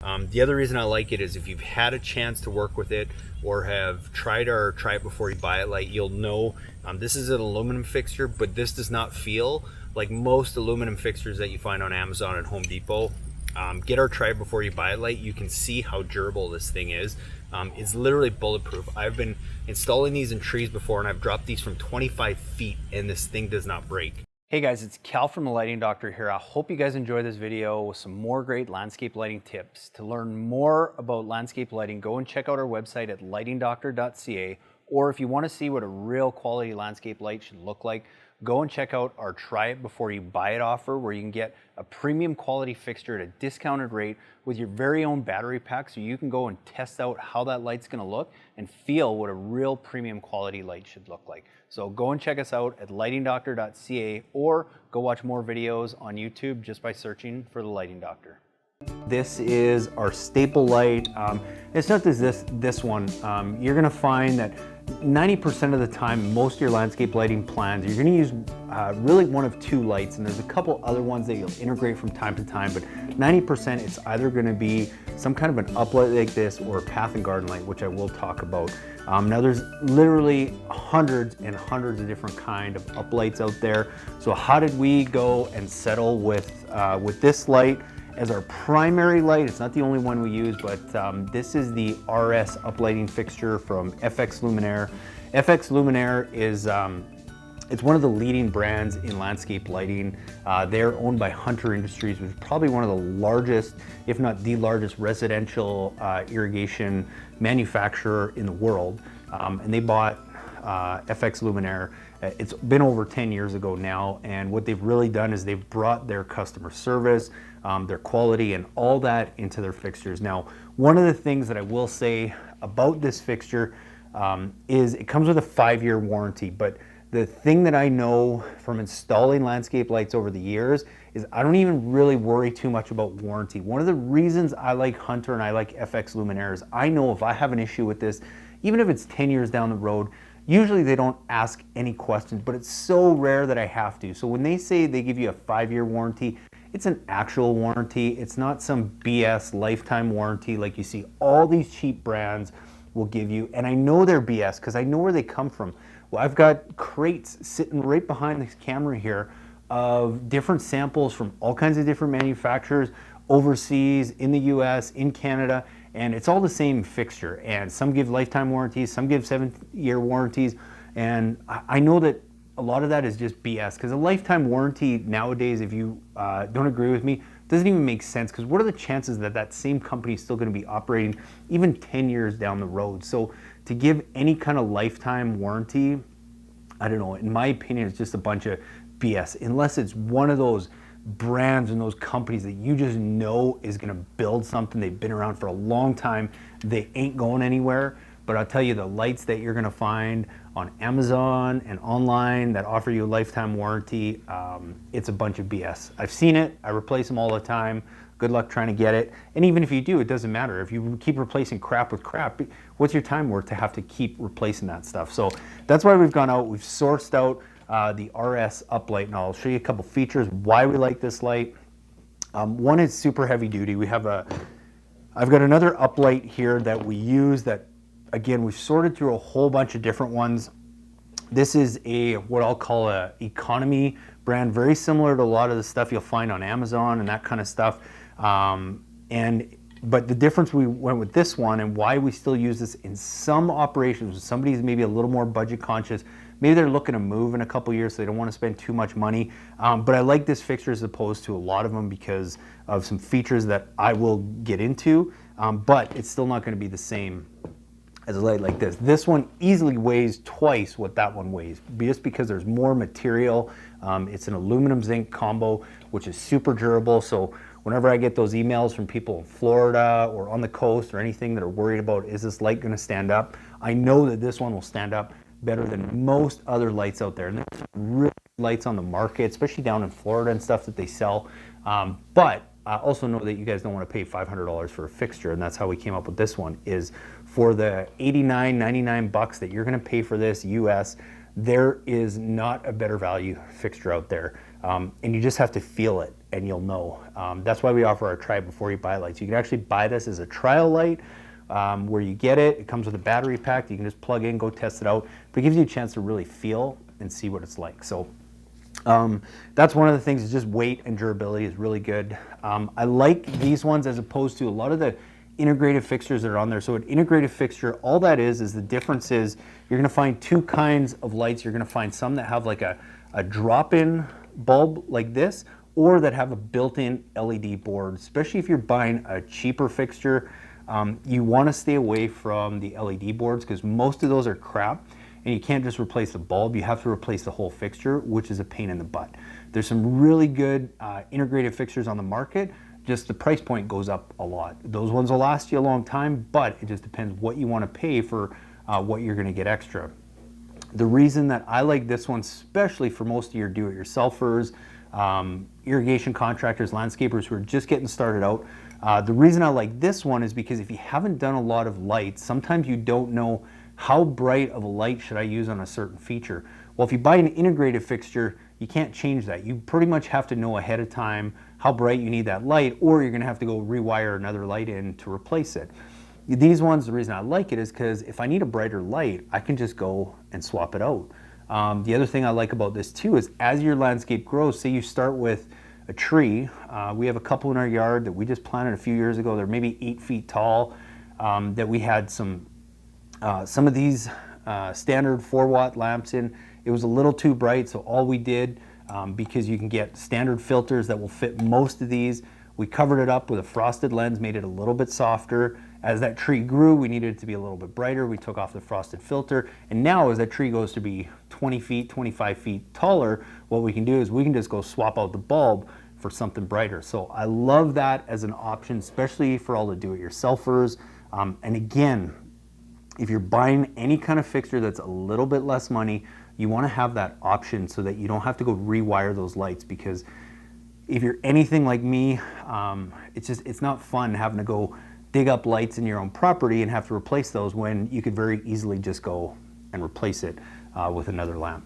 The other reason I like it is if you've had a chance to work with it or have tried our try it before you buy it light, you'll know this is an aluminum fixture, but this does not feel like most aluminum fixtures that you find on Amazon and Home Depot. Get our try it before you buy it light. You can see how durable this thing is. It's literally bulletproof. I've been installing these in trees before, and I've dropped these from 25 feet, and this thing does not break. Hey guys, it's Cal from the Lighting Doctor here. I hope you guys enjoy this video with some more great landscape lighting tips. To learn more about landscape lighting, go and check out our website at lightingdoctor.ca, or if you want to see what a real quality landscape light should look like, go and check out our try it before you buy it offer, where you can get a premium quality fixture at a discounted rate with your very own battery pack, so you can go and test out how that light's going to look and feel what a real premium quality light should look like. So go and check us out at lightingdoctor.ca, or go watch more videos on YouTube just by searching for the Lighting Doctor. This is our staple light. It's not just this one. You're going to find that 90% of the time, most of your landscape lighting plans, you're going to use really one of two lights, and there's a couple other ones that you'll integrate from time to time, but 90% it's either going to be some kind of an uplight like this or a path and garden light, which I will talk about. Now there's literally hundreds and hundreds of different kind of uplights out there. So how did we go and settle with this light as our primary light? It's not the only one we use, but this is the RS UpLighting fixture from FX Luminaire. FX Luminaire is it's one of the leading brands in landscape lighting. They're owned by Hunter Industries, which is probably one of the largest, if not the largest, residential irrigation manufacturer in the world. And they bought FX Luminaire. It's been over 10 years ago now, and what they've really done is they've brought their customer service, their quality, and all that into their fixtures. Now, one of the things that I will say about this fixture is it comes with a 5-year warranty, but the thing that I know from installing landscape lights over the years is I don't even really worry too much about warranty. One of the reasons I like Hunter and I like FX Luminaire is I know if I have an issue with this, even if it's 10 years down the road, usually they don't ask any questions, but it's so rare that I have to. So when they say they give you a 5-year warranty, it's an actual warranty. It's not some BS lifetime warranty like you see all these cheap brands will give you. And I know they're BS because I know where they come from. Well, I've got crates sitting right behind this camera here of different samples from all kinds of different manufacturers overseas, in the US, in Canada, and it's all the same fixture. And some give lifetime warranties, some give 7-year warranties, and I know that a lot of that is just BS, because a lifetime warranty nowadays, if you don't agree with me, doesn't even make sense, because what are the chances that that same company is still going to be operating even 10 years down the road? So to give any kind of lifetime warranty, I don't know, in my opinion, it's just a bunch of BS, unless it's one of those brands and those companies that you just know is going to build something. They've been around for a long time. They ain't going anywhere. But I'll tell you, the lights that you're going to find on Amazon and online that offer you a lifetime warranty, it's a bunch of BS. I've seen it. I replace them all the time. Good luck trying to get it. And even if you do, it doesn't matter. If you keep replacing crap with crap, what's your time worth to have to keep replacing that stuff? So that's why we've gone out. We've sourced out the RS UpLight, and I'll show you a couple features why we like this light. One is super heavy duty. I've got another UpLight here that we use that, again, we've sorted through a whole bunch of different ones. This is what I'll call a economy brand, very similar to a lot of the stuff you'll find on Amazon and that kind of stuff. But the difference, we went with this one, and why we still use this in some operations, somebody's maybe a little more budget conscious, maybe they're looking to move in a couple years, so they don't want to spend too much money. But I like this fixture as opposed to a lot of them because of some features that I will get into, but it's still not going to be the same as a light like this. This one easily weighs twice what that one weighs, just because there's more material. It's an aluminum zinc combo, which is super durable. So whenever I get those emails from people in Florida or on the coast or anything that are worried about, is this light going to stand up? I know that this one will stand up better than most other lights out there. And there's really lights on the market, especially down in Florida and stuff that they sell. But I also know that you guys don't want to pay $500 for a fixture, and that's how we came up with this one, is for the $89.99 that you're going to pay for this US, there is not a better value fixture out there. And you just have to feel it. and you'll know. That's why we offer our try it before you buy lights. You can actually buy this as a trial light, where you get it. It comes with a battery pack. You can just plug in, go test it out. But it gives you a chance to really feel and see what it's like. So that's one of the things, is just weight and durability is really good. I like these ones as opposed to a lot of the integrated fixtures that are on there. So an integrated fixture, all that is the difference is you're going to find two kinds of lights. You're going to find some that have like a drop-in bulb like this, or that have a built-in LED board. Especially if you're buying a cheaper fixture, you want to stay away from the LED boards, because most of those are crap, and you can't just replace the bulb. You have to replace the whole fixture, which is a pain in the butt. There's some really good integrated fixtures on the market, just the price point goes up a lot. Those ones will last you a long time, but it just depends what you want to pay for what you're going to get extra. The reason that I like this one, especially for most of your do-it-yourselfers, irrigation contractors, landscapers who are just getting started out, the reason I like this one is because if you haven't done a lot of lights, sometimes you don't know how bright of a light should I use on a certain feature. Well, if you buy an integrated fixture, you can't change that. You pretty much have to know ahead of time how bright you need that light, or you're going to have to go rewire another light in to replace it. These ones, the reason I like it is because if I need a brighter light, I can just go and swap it out. The other thing I like about this too is as your landscape grows, say you start with a tree. We have a couple in our yard that we just planted a few years ago. They're maybe 8 feet tall, that we had some of these standard 4-watt lamps in. It was a little too bright, so all we did, because you can get standard filters that will fit most of these, we covered it up with a frosted lens, made it a little bit softer. As that tree grew, we needed it to be a little bit brighter. We took off the frosted filter, and now as that tree goes to be 20 feet, 25 feet taller, what we can do is we can just go swap out the bulb for something brighter. So I love that as an option, especially for all the do-it-yourselfers. And again, if you're buying any kind of fixture that's a little bit less money, you want to have that option so that you don't have to go rewire those lights, because if you're anything like me, it's not fun having to go dig up lights in your own property and have to replace those when you could very easily just go and replace it with another lamp.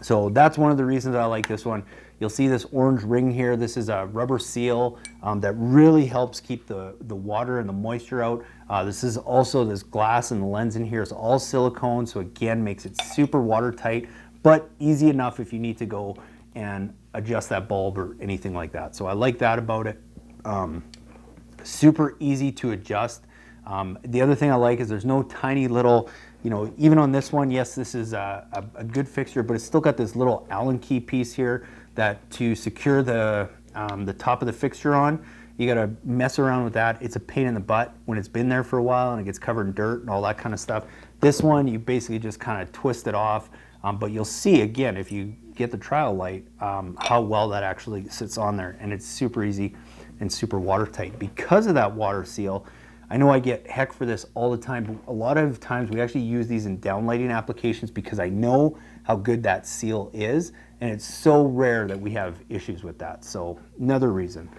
So that's one of the reasons I like this one. You'll see this orange ring here. This is a rubber seal that really helps keep the water and the moisture out. This is also this glass, and the lens in here is all silicone, so again makes it super watertight, but easy enough if you need to go and adjust that bulb or anything like that. So I like that about it. Super easy to adjust. The other thing I like is there's no tiny little, even on this one, yes, this is a good fixture, but it's still got this little Allen key piece here that to secure the top of the fixture on. You got to mess around with that. It's a pain in the butt when it's been there for a while and it gets covered in dirt and all that kind of stuff. This one, you basically just kind of twist it off, but you'll see again if you get the trial light how well that actually sits on there, and it's super easy and super watertight. Because of that water seal, I know I get heck for this all the time, but a lot of times we actually use these in downlighting applications because I know how good that seal is, and it's so rare that we have issues with that. So another reason.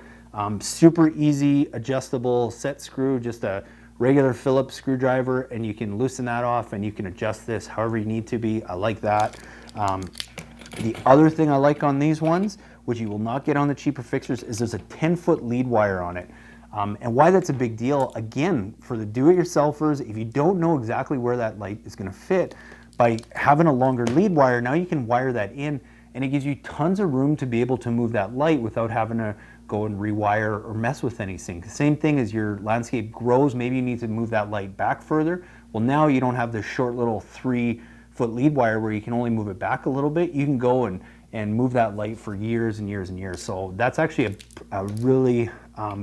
Super easy, adjustable set screw, just a regular Phillips screwdriver, and you can loosen that off and you can adjust this however you need to be. I like that. The other thing I like on these ones, which you will not get on the cheaper fixtures, is there's a 10-foot lead wire on it. And why that's a big deal, again, for the do-it-yourselfers, if you don't know exactly where that light is going to fit, by having a longer lead wire, now you can wire that in, and it gives you tons of room to be able to move that light without having to go and rewire or mess with anything. Same thing as your landscape grows, maybe you need to move that light back further. Well, now you don't have this short little 3-foot lead wire where you can only move it back a little bit. You can go and move that light for years and years and years. So that's actually a really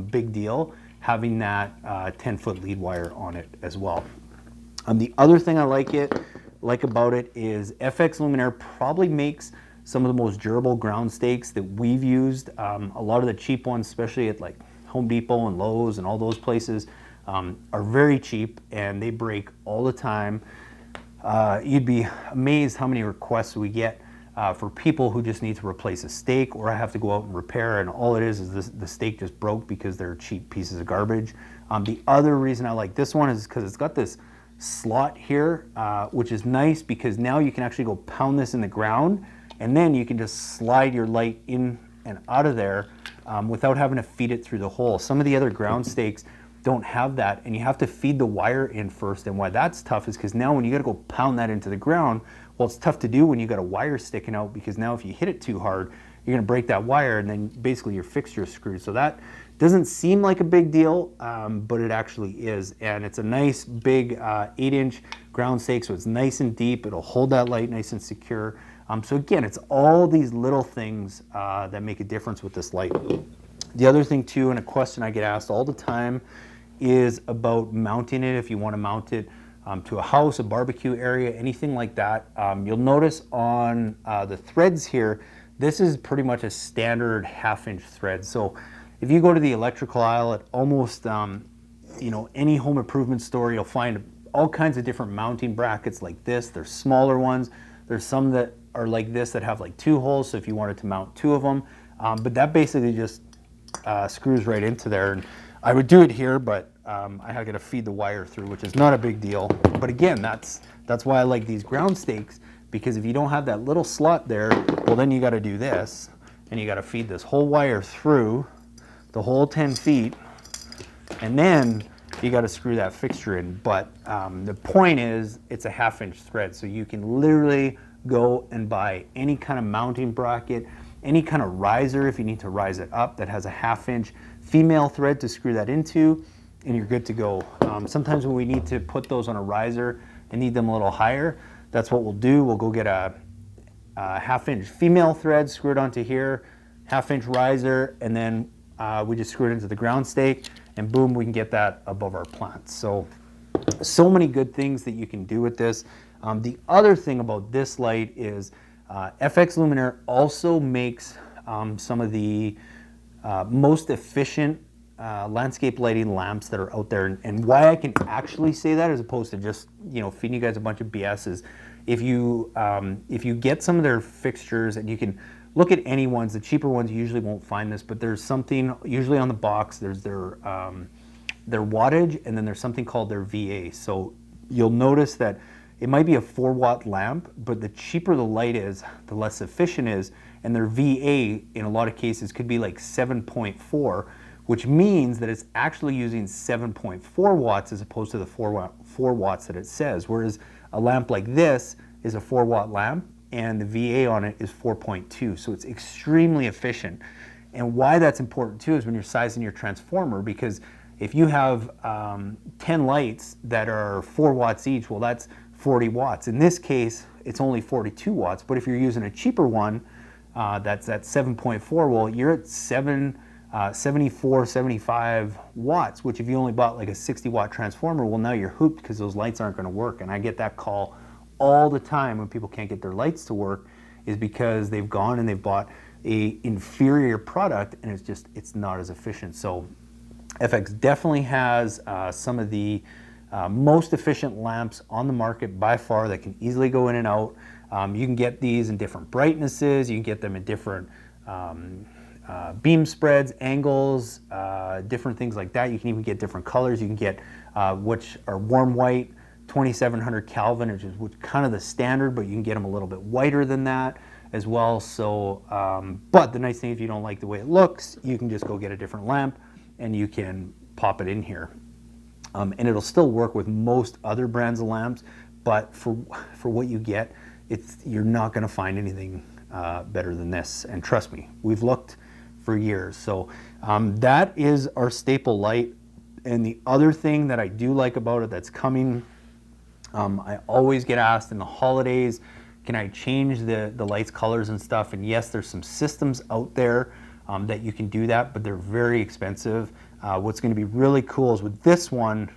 big deal, having that 10-foot lead wire on it as well. The other thing I like about it is FX Luminaire probably makes some of the most durable ground stakes that we've used. A lot of the cheap ones, especially at like Home Depot and Lowe's and all those places, are very cheap and they break all the time. You'd be amazed how many requests we get for people who just need to replace a stake, or I have to go out and repair, and all it is the stake just broke because they're cheap pieces of garbage. The other reason I like this one is because it's got this slot here, which is nice because now you can actually go pound this in the ground, and then you can just slide your light in and out of there without having to feed it through the hole. Some of the other ground stakes don't have that, and you have to feed the wire in first. And why that's tough is because now when you got to go pound that into the ground, well, it's tough to do when you got a wire sticking out, because now if you hit it too hard, you're going to break that wire, and then basically your fixture is screwed. So that doesn't seem like a big deal, but it actually is. And it's a nice big 8-inch ground stake, so it's nice and deep. It'll hold that light nice and secure. So again, it's all these little things that make a difference with this light. The other thing too, and a question I get asked all the time, is about mounting it. If you want to mount it to a house, a barbecue area, anything like that. You'll notice on the threads here, this is pretty much a standard 1/2-inch thread. So if you go to the electrical aisle at almost any home improvement store, you'll find all kinds of different mounting brackets like this. There's smaller ones. There's some that are like this that have like 2 holes, so if you wanted to mount 2 of them. But that basically just screws right into there. And I would do it here, but I got to feed the wire through, which is not a big deal. But again, that's why I like these ground stakes, because if you don't have that little slot there, well, then you got to do this, and you got to feed this whole wire through the whole 10 feet, and then you got to screw that fixture in. But the point is, it's a 1/2-inch thread, so you can literally go and buy any kind of mounting bracket, any kind of riser if you need to rise it up that has a 1/2-inch female thread to screw that into, and you're good to go. Sometimes when we need to put those on a riser and need them a little higher, that's what we'll do. We'll go get a 1/2-inch female thread, screw it onto here, 1/2-inch riser, and then we just screw it into the ground stake, and boom, we can get that above our plants. So many good things that you can do with this. The other thing about this light is FX Luminaire also makes some of the most efficient landscape lighting lamps that are out there. And why I can actually say that, as opposed to just feeding you guys a bunch of BS, is if you get some of their fixtures, and you can look at any ones, the cheaper ones you usually won't find this, but there's something usually on the box. There's their wattage, and then there's something called their VA. So you'll notice that it might be a 4-watt lamp, but the cheaper the light is, the less efficient it is. And their VA, in a lot of cases, could be like 7.4, which means that it's actually using 7.4 watts as opposed to the 4 watts that it says. Whereas a lamp like this is a 4-watt lamp, and the VA on it is 4.2. So it's extremely efficient. And why that's important too is when you're sizing your transformer, because if you have 10 lights that are 4 watts each, well, that's 40 watts. In this case, it's only 42 watts, but if you're using a cheaper one, that's at 7.4, well, you're at 74, 75 watts, which if you only bought like a 60-watt transformer, well, now you're hooped because those lights aren't going to work. And I get that call all the time when people can't get their lights to work, is because they've gone and they've bought a inferior product, and it's not as efficient. So FX definitely has some of the most efficient lamps on the market by far that can easily go in and out. You can get these in different brightnesses. You can get them in different beam spreads, angles, different things like that. You can even get different colors. You can get which are warm white, 2700 Kelvin, which is kind of the standard, but you can get them a little bit whiter than that as well. So, but the nice thing, if you don't like the way it looks, you can just go get a different lamp and you can pop it in here. And it'll still work with most other brands of lamps, but for what you get, you're not going to find anything better than this. And trust me, we've looked for years. So that is our staple light. And the other thing that I do like about it that's coming, I always get asked in the holidays, can I change the lights colors and stuff? And yes, there's some systems out there that you can do that, but they're very expensive. What's going to be really cool is with this one,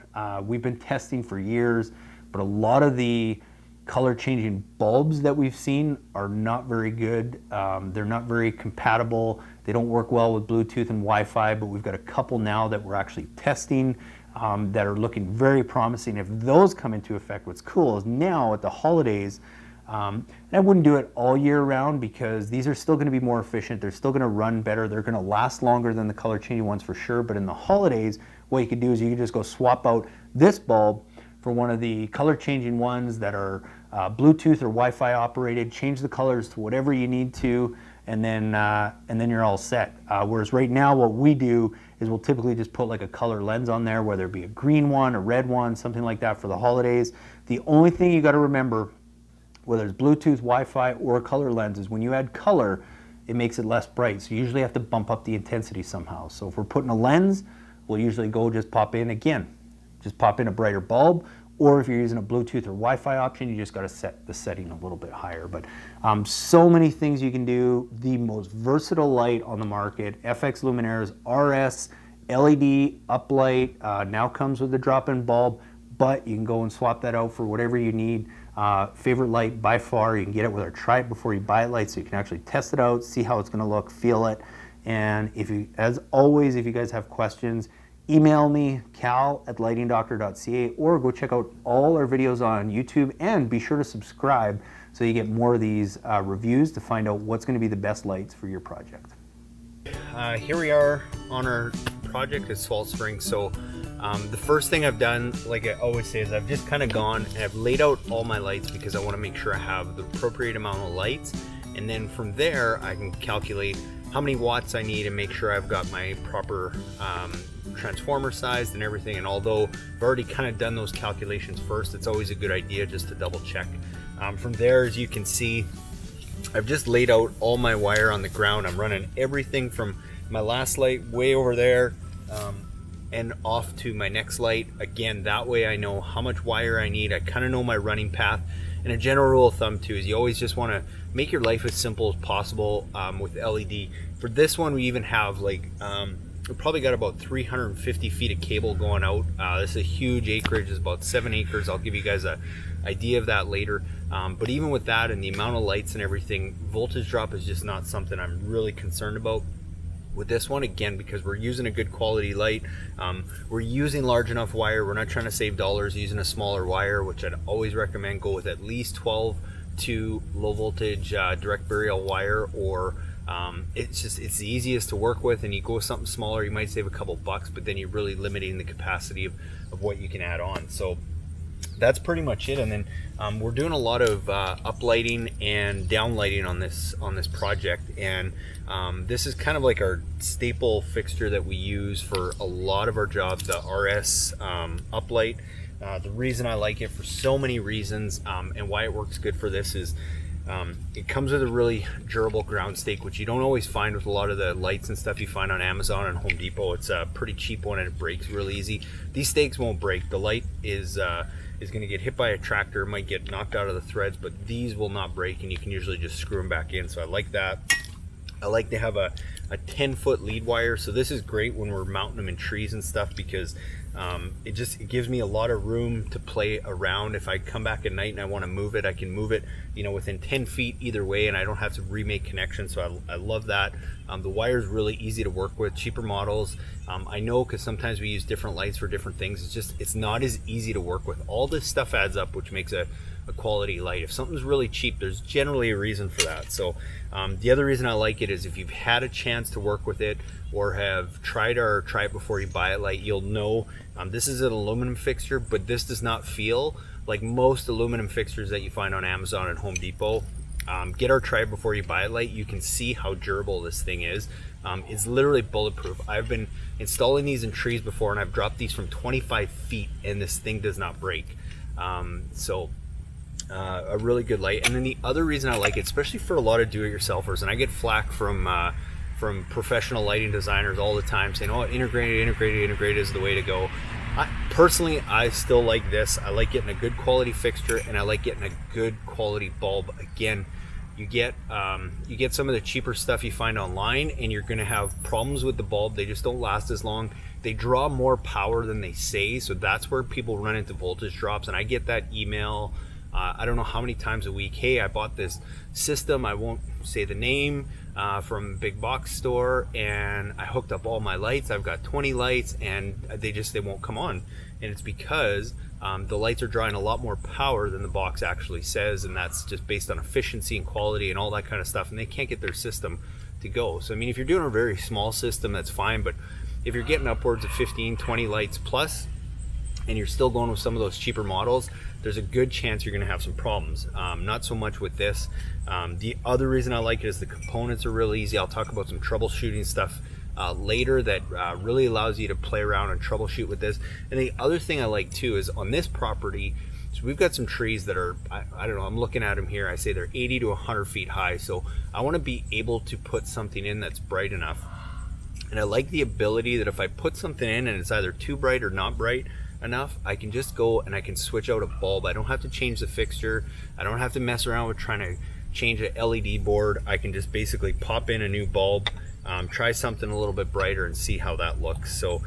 we've been testing for years, but a lot of the color changing bulbs that we've seen are not very good. They're not very compatible. They don't work well with Bluetooth and Wi-Fi, but we've got a couple now that we're actually testing that are looking very promising. If those come into effect, what's cool is now at the holidays, and I wouldn't do it all year round because these are still going to be more efficient. They're still going to run better. They're going to last longer than the color changing ones for sure. But in the holidays, what you could do is you could just go swap out this bulb for one of the color changing ones that are Bluetooth or Wi-Fi operated, change the colors to whatever you need to, and then you're all set. Whereas right now what we do is we'll typically just put like a color lens on there, whether it be a green one, a red one, something like that for the holidays. The only thing you got to remember, whether it's Bluetooth, Wi-Fi, or a color lens, is when you add color, it makes it less bright. So you usually have to bump up the intensity somehow. So if we're putting a lens, we'll usually go just pop in a brighter bulb. Or if you're using a Bluetooth or Wi-Fi option, you just got to set the setting a little bit higher. But so many things you can do. The most versatile light on the market, FX Luminaire's RS LED UpLight, now comes with a drop-in bulb, but you can go and swap that out for whatever you need. Favorite light by far, you can get it with our try it before you buy it light, so you can actually test it out, see how it's going to look, feel it. And if you, as always, if you guys have questions, email me, cal@lightingdoctor.ca, or go check out all our videos on YouTube, and be sure to subscribe so you get more of these reviews to find out what's going to be the best lights for your project. Here we are on our project at Salt Springs. So the first thing I've done, like I always say, is I've just kind of gone and I've laid out all my lights because I want to make sure I have the appropriate amount of lights, and then from there I can calculate how many watts I need and make sure I've got my proper transformer sized and everything. And although I've already kind of done those calculations first, it's always a good idea just to double check. From there, as you can see, I've just laid out all my wire on the ground. I'm running everything from my last light way over there and off to my next light. Again, that way I know how much wire I need. I kind of know my running path. And a general rule of thumb too is you always just want to make your life as simple as possible with LED. For this one, we even have like we probably got about 350 feet of cable going out. This is a huge acreage, it's about 7 acres. I'll give you guys a idea of that later. But even with that and the amount of lights and everything, voltage drop is just not something I'm really concerned about with this one. Again, because we're using a good quality light, we're using large enough wire. We're not trying to save dollars using a smaller wire, which I'd always recommend go with at least 12 to low voltage direct burial wire, or it's the easiest to work with. And you go with something smaller, you might save a couple bucks, but then you're really limiting the capacity of what you can add on. So that's pretty much it. And then we're doing a lot of uplighting and downlighting on this project, and this is kind of like our staple fixture that we use for a lot of our jobs, the RS UpLight. The reason I like it, for so many reasons, and why it works good for this is it comes with a really durable ground stake, which you don't always find with a lot of the lights and stuff you find on Amazon and Home Depot. It's a pretty cheap one and it breaks really easy. These stakes won't break. The light is going to get hit by a tractor, might get knocked out of the threads, but these will not break, and you can usually just screw them back in. So I like that. I like to have a 10-foot lead wire, so this is great when we're mounting them in trees and stuff, because it gives me a lot of room to play around. If I come back at night and I want to move it, I can move it, you know, within 10 feet either way, and I don't have to remake connections. So I love that. The wire is really easy to work with. Cheaper models, I know, because sometimes we use different lights for different things. It's not as easy to work with. All this stuff adds up, which makes a quality light. If something's really cheap, there's generally a reason for that. So the other reason I like it is if you've had a chance to work with it or have tried our try it before you buy it light, you'll know this is an aluminum fixture, but this does not feel like most aluminum fixtures that you find on Amazon and Home Depot. Get our try it before you buy it light. You can see how durable this thing is. It's literally bulletproof. I've been installing these in trees before, and I've dropped these from 25 feet and this thing does not break. A really good light. And then the other reason I like it, especially for a lot of do-it-yourselfers, and I get flack from professional lighting designers all the time saying, oh, integrated is the way to go. Personally, I still like this. I like getting a good quality fixture, and I like getting a good quality bulb. Again, you get some of the cheaper stuff you find online, and you're going to have problems with the bulb. They just don't last as long. They draw more power than they say, so that's where people run into voltage drops. And I get that email I don't know how many times a week. Hey, I bought this system, I won't say the name, from a big box store, and I hooked up all my lights. I've got 20 lights and they won't come on. And it's because the lights are drawing a lot more power than the box actually says, and that's just based on efficiency and quality and all that kind of stuff, and they can't get their system to go. So I mean, if you're doing a very small system, that's fine, but if you're getting upwards of 15, 20 lights plus, and you're still going with some of those cheaper models, there's a good chance you're going to have some problems. Not so much with this. The other reason I like it is the components are really easy. I'll talk about some troubleshooting stuff later that really allows you to play around and troubleshoot with this. And the other thing I like too is on this property, so we've got some trees that are, I don't know, I'm looking at them here, I say they're 80 to 100 feet high. So I want to be able to put something in that's bright enough. And I like the ability that if I put something in and it's either too bright or not bright enough, I can just go and I can switch out a bulb. I don't have to change the fixture. I don't have to mess around with trying to change an LED board. I can just basically pop in a new bulb, try something a little bit brighter and see how that looks. So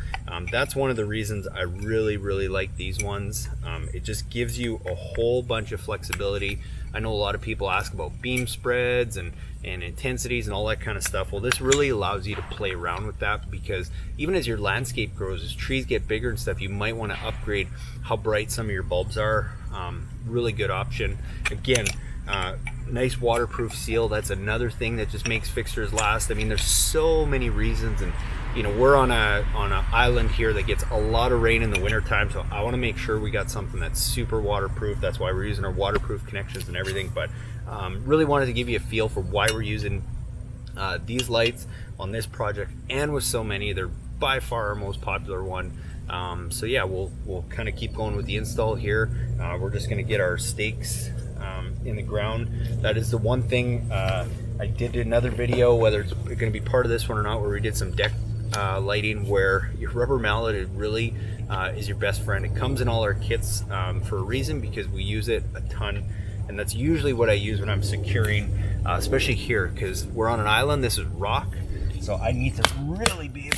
that's one of the reasons I really like these ones. It just gives you a whole bunch of flexibility. I know a lot of people ask about beam spreads and intensities and all that kind of stuff. Well, this really allows you to play around with that, because even as your landscape grows, as trees get bigger and stuff, you might want to upgrade how bright some of your bulbs are. Really good option. Again, nice waterproof seal. That's another thing that just makes fixtures last. I mean, there's so many reasons, and you know, we're on an island here that gets a lot of rain in the winter time, so I want to make sure we got something that's super waterproof. That's why we're using our waterproof connections and everything. But really wanted to give you a feel for why we're using these lights on this project, and with so many, they're by far our most popular one. So yeah, we'll kind of keep going with the install here. We're just going to get our stakes in the ground. That is the one thing. I did another video, whether it's going to be part of this one or not, where we did some deck lighting, where your rubber mallet really is your best friend. It comes in all our kits for a reason, because we use it a ton, and that's usually what I use when I'm securing, especially here, because we're on an island. This is rock, so I need to really be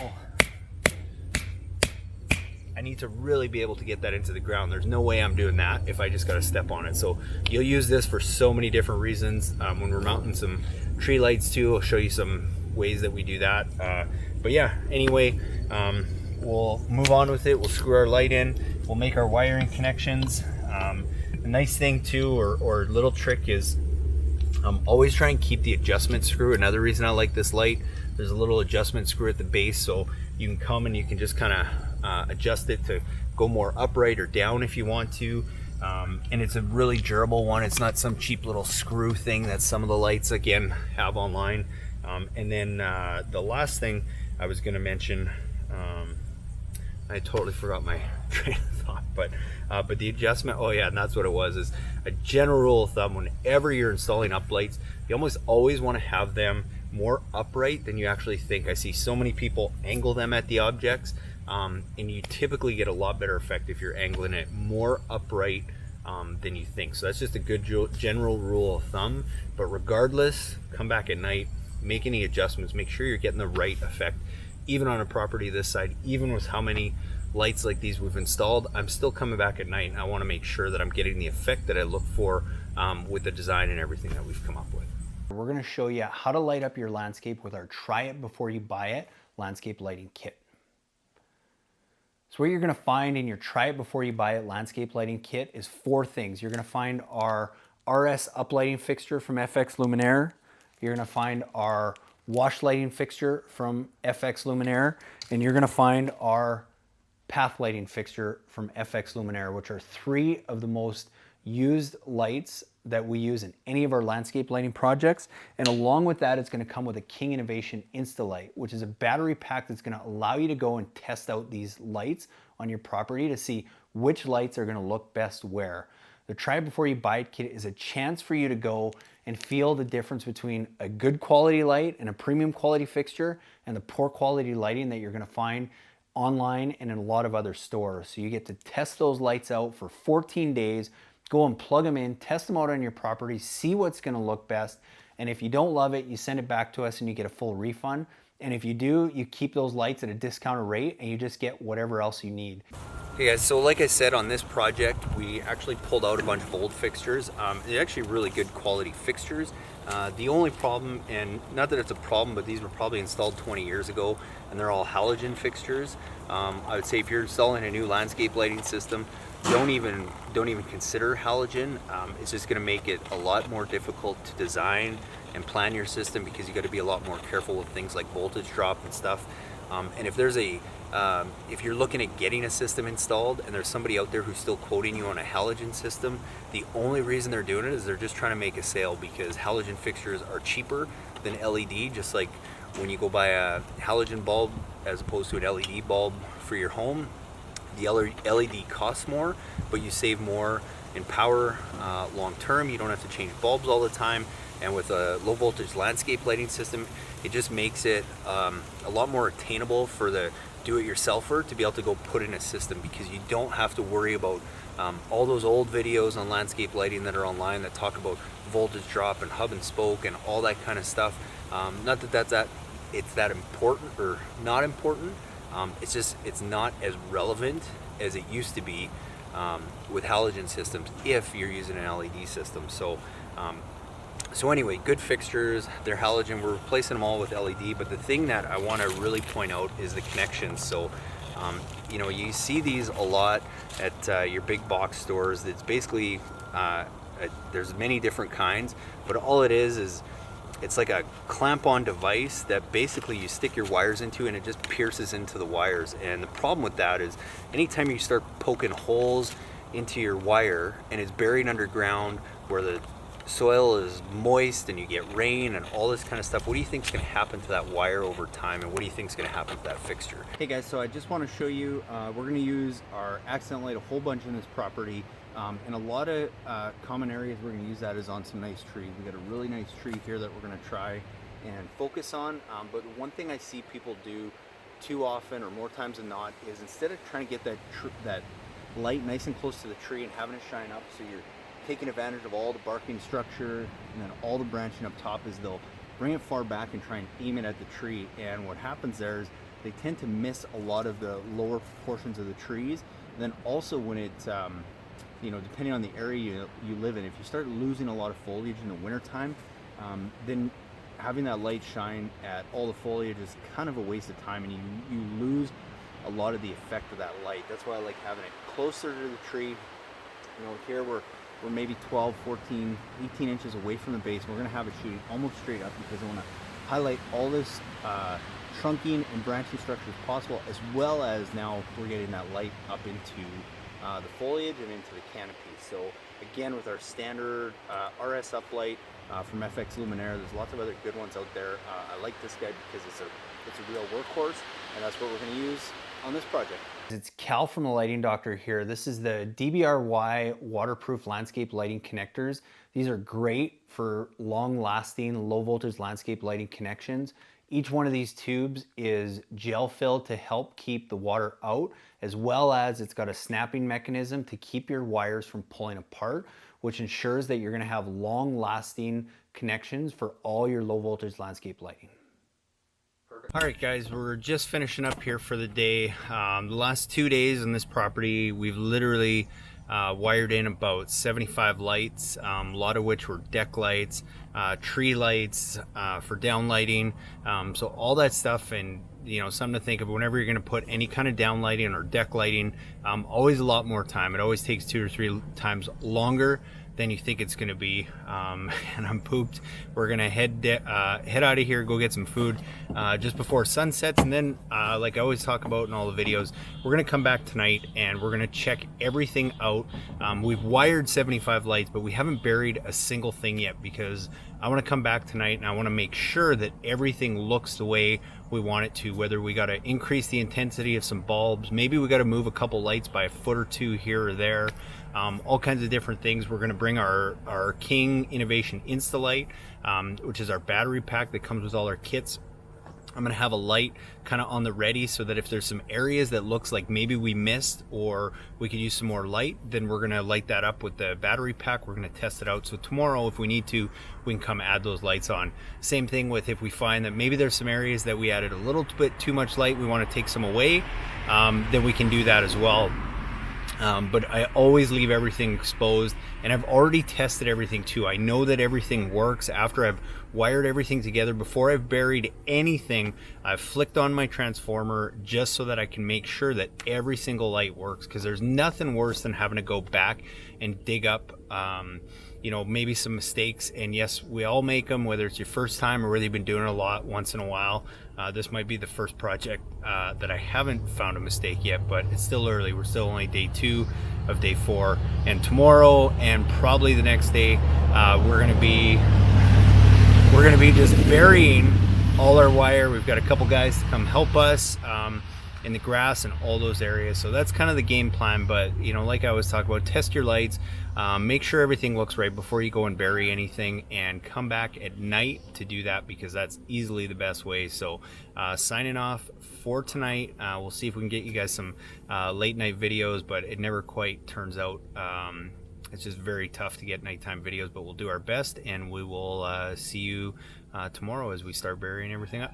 able to get that into the ground. There's no way I'm doing that if I just got to step on it. So you'll use this for so many different reasons. When we're mounting some tree lights too, I'll show you some ways that we do that. But yeah, anyway, we'll move on with it. We'll screw our light in. We'll make our wiring connections. The nice thing too, or little trick, is always try and keep the adjustment screw. Another reason I like this light, there's a little adjustment screw at the base, so you can come and you can just kind of adjust it to go more upright or down if you want to. And it's a really durable one. It's not some cheap little screw thing that some of the lights again have online. And then the last thing I was going to mention, I totally forgot my train of thought, but the adjustment, oh yeah, and that's what it was, is a general rule of thumb: whenever you're installing uplights, you almost always want to have them more upright than you actually think. I see so many people angle them at the objects, and you typically get a lot better effect if you're angling it more upright than you think. So that's just a good general rule of thumb. But regardless, come back at night, make any adjustments, make sure you're getting the right effect. Even on a property this side, even with how many lights like these we've installed, I'm still coming back at night, and I want to make sure that I'm getting the effect that I look for with the design and everything that we've come up with. We're going to show you how to light up your landscape with our Try It Before You Buy It landscape lighting kit. So what you're going to find in your Try It Before You Buy It landscape lighting kit is 4 things. You're going to find our RS UpLighting fixture from FX Luminaire. You're going to find our wash lighting fixture from FX Luminaire, and you're going to find our path lighting fixture from FX Luminaire, which are 3 of the most used lights that we use in any of our landscape lighting projects. And along with that, it's going to come with a King Innovation Insta-Light, which is a battery pack that's going to allow you to go and test out these lights on your property to see which lights are going to look best where. The Try It Before You Buy It kit is a chance for you to go and feel the difference between a good quality light and a premium quality fixture and the poor quality lighting that you're going to find online and in a lot of other stores. So you get to test those lights out for 14 days, go and plug them in, test them out on your property, see what's going to look best. And if you don't love it, you send it back to us and you get a full refund. And if you do, you keep those lights at a discounted rate and you just get whatever else you need. Hey guys, so like I said, on this project, we actually pulled out a bunch of old fixtures. They're actually really good quality fixtures. The only problem, and not that it's a problem, but these were probably installed 20 years ago, and they're all halogen fixtures. I would say if you're installing a new landscape lighting system, don't even consider halogen. It's just going to make it a lot more difficult to design and plan your system, because you got to be a lot more careful with things like voltage drop and stuff. And if there's if you're looking at getting a system installed and there's somebody out there who's still quoting you on a halogen system, the only reason they're doing it is they're just trying to make a sale, because halogen fixtures are cheaper than LED. Just like when you go buy a halogen bulb as opposed to an LED bulb for your home, the LED costs more, but you save more in power long term. You don't have to change bulbs all the time. And with a low voltage landscape lighting system, it just makes it a lot more attainable for the do-it-yourselfer to be able to go put in a system, because you don't have to worry about all those old videos on landscape lighting that are online that talk about voltage drop and hub and spoke and all that kind of stuff. Not that it's that important or not important. It's just, it's not as relevant as it used to be with halogen systems if you're using an LED system. So anyway, good fixtures, they're halogen, we're replacing them all with LED, but the thing that I want to really point out is the connections. So, you know, you see these a lot at your big box stores. It's basically, there's many different kinds, but all it is it's like a clamp-on device that basically you stick your wires into and it just pierces into the wires. And the problem with that is anytime you start poking holes into your wire and it's buried underground where the soil is moist and you get rain and all this kind of stuff, what do you think is going to happen to that wire over time, and what do you think is going to happen to that fixture? Hey guys, so I just want to show you, we're going to use our accent light a whole bunch in this property, and a lot of common areas we're going to use that is on some nice trees. We got a really nice tree here that we're going to try and focus on, but one thing I see people do too often, or more times than not, is instead of trying to get that light nice and close to the tree and having it shine up so you're taking advantage of all the barking structure and then all the branching up top, is they'll bring it far back and try and aim it at the tree. And what happens there is they tend to miss a lot of the lower portions of the trees. And then also when it, you know, depending on the area you live in, if you start losing a lot of foliage in the wintertime, then having that light shine at all the foliage is kind of a waste of time, and you lose a lot of the effect of that light. That's why I like having it closer to the tree. You know, here we're maybe 12, 14, 18 inches away from the base. We're going to have it shooting almost straight up because I want to highlight all this trunking and branching structure as possible, as well as now we're getting that light up into the foliage and into the canopy. So again, with our standard RS UpLight from FX Luminaire, there's lots of other good ones out there. I like this guy because it's a real workhorse, and that's what we're going to use on this project. It's Cal from the Lighting Doctor here. This is the DBRY waterproof landscape lighting connectors. These are great for long-lasting low voltage landscape lighting connections. Each one of these tubes is gel filled to help keep the water out, as well as it's got a snapping mechanism to keep your wires from pulling apart, which ensures that you're going to have long-lasting connections for all your low voltage landscape lighting. All right guys, we're just finishing up here for the day. The last 2 days on this property, we've literally wired in about 75 lights, a lot of which were deck lights, tree lights for down lighting, so all that stuff. And you know, something to think of whenever you're going to put any kind of down lighting or deck lighting, always a lot more time. It always takes 2 or 3 times longer than you think it's going to be. And I'm pooped. We're going to head out of here, go get some food just before sun sets, and then like I always talk about in all the videos, we're going to come back tonight and we're going to check everything out. We've wired 75 lights, but we haven't buried a single thing yet, because I want to come back tonight and I want to make sure that everything looks the way we want it to, whether we got to increase the intensity of some bulbs, maybe we got to move a couple lights by a foot or 2 here or there, all kinds of different things. We're going to bring our King Innovation Insta-Light, which is our battery pack that comes with all our kits. I'm going to have a light kind of on the ready so that if there's some areas that looks like maybe we missed or we could use some more light, then we're going to light that up with the battery pack. We're going to test it out, so tomorrow if we need to, we can come add those lights on. Same thing with if we find that maybe there's some areas that we added a little bit too much light, we want to take some away, then we can do that as well. But I always leave everything exposed, and I've already tested everything too. I know that everything works after I've wired everything together. Before I've buried anything, I've flicked on my transformer just so that I can make sure that every single light works, because there's nothing worse than having to go back and dig up you know, maybe some mistakes. And yes, we all make them, whether it's your first time or whether you've been doing it a lot once in a while. This might be the first project that I haven't found a mistake yet, but it's still early. We're still only day 2 of day 4, and tomorrow and probably the next day we're gonna be just burying all our wire. We've got a couple guys to come help us in the grass and all those areas. So that's kind of the game plan. But you know, like I was talking about, test your lights, make sure everything looks right before you go and bury anything, and come back at night to do that, because that's easily the best way. So signing off for tonight. We'll see if we can get you guys some late night videos, but it never quite turns out. It's just very tough to get nighttime videos, but we'll do our best, and we will see you tomorrow as we start burying everything up.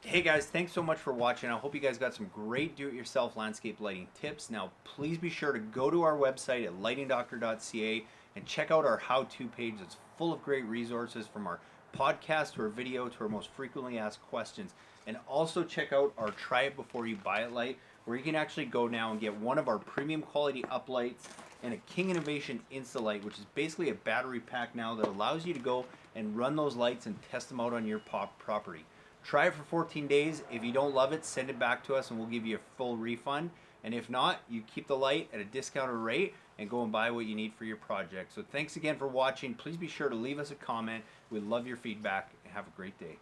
Hey guys, thanks so much for watching. I hope you guys got some great do-it-yourself landscape lighting tips. Now, please be sure to go to our website at lightingdoctor.ca and check out our how-to page. It's full of great resources, from our podcast to our video to our most frequently asked questions. And also check out our Try It Before You Buy It light, where you can actually go now and get one of our premium quality UpLights and a King Innovation Insta-Light, which is basically a battery pack now that allows you to go and run those lights and test them out on your property. Try it for 14 days. If you don't love it, send it back to us and we'll give you a full refund. And if not, you keep the light at a discounted rate and go and buy what you need for your project. So thanks again for watching. Please be sure to leave us a comment. We love your feedback. Have a great day.